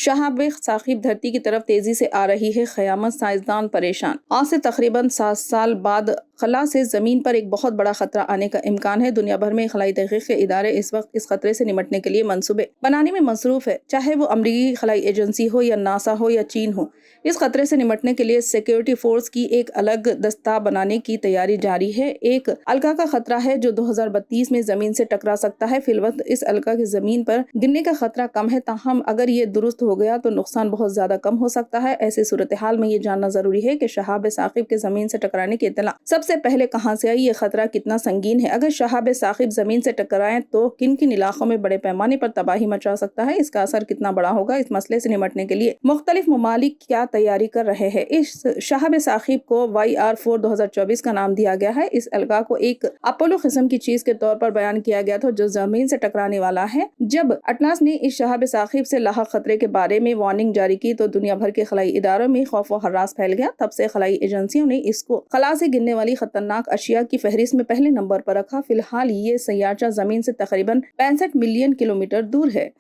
شہاب ثاقب دھرتی کی طرف تیزی سے آ رہی ہے قیامت، سائنسدان پریشان۔ آج سے تقریباً 7 سال بعد خلا سے زمین پر ایک بہت بڑا خطرہ آنے کا امکان ہے۔ دنیا بھر میں خلائی تحقیق کے ادارے اس وقت اس خطرے سے نمٹنے کے لیے منصوبے بنانے میں مصروف ہے، چاہے وہ امریکی خلائی ایجنسی ہو یا ناسا ہو یا چین ہو۔ اس خطرے سے نمٹنے کے لیے سیکیورٹی فورس کی ایک الگ دستہ بنانے کی تیاری جاری ہے۔ ایک الکا کا خطرہ ہے جو 2032 میں زمین سے ٹکرا سکتا ہے۔ فی الوقت اس الکا کے زمین پر گرنے کا خطرہ کم ہے، تاہم اگر یہ درست ہو گیا تو نقصان بہت زیادہ کم ہو سکتا ہے۔ ایسی صورتحال میں یہ جاننا ضروری ہے کہ شہاب ثاقب کے زمین سے ٹکرانے کی اطلاع سب سے پہلے کہاں سے آئی، یہ خطرہ کتنا سنگین ہے۔ اگر شہاب ثاقب زمین سے ٹکرائیں تو کن کن علاقوں میں بڑے پیمانے پر تباہی مچا سکتا ہے، اس کا اثر کتنا بڑا ہوگا۔ اس مسئلے سے نمٹنے کے لیے مختلف ممالک کیا تیاری کر رہے ہیں۔ اس شہاب ثاقب کو YR4 2024 کا نام دیا گیا ہے۔ اس الکا کو ایک اپولو قسم کی چیز کے طور پر بیان کیا گیا تھا جو زمین سے ٹکرانے والا ہے۔ جب اٹلس نے اس شہاب ثاقب سے لاحق خطرے کے بارے میں وارننگ جاری کی تو دنیا بھر کے خلائی اداروں میں خوف و ہراس پھیل گیا۔ تب سے خلائی ایجنسیوں نے اس کو خلا سے گرنے والی خطرناک اشیاء کی فہرست میں پہلے نمبر پر رکھا۔ فی الحال یہ سیارچہ زمین سے تقریباً 65 ملین کلومیٹر دور ہے۔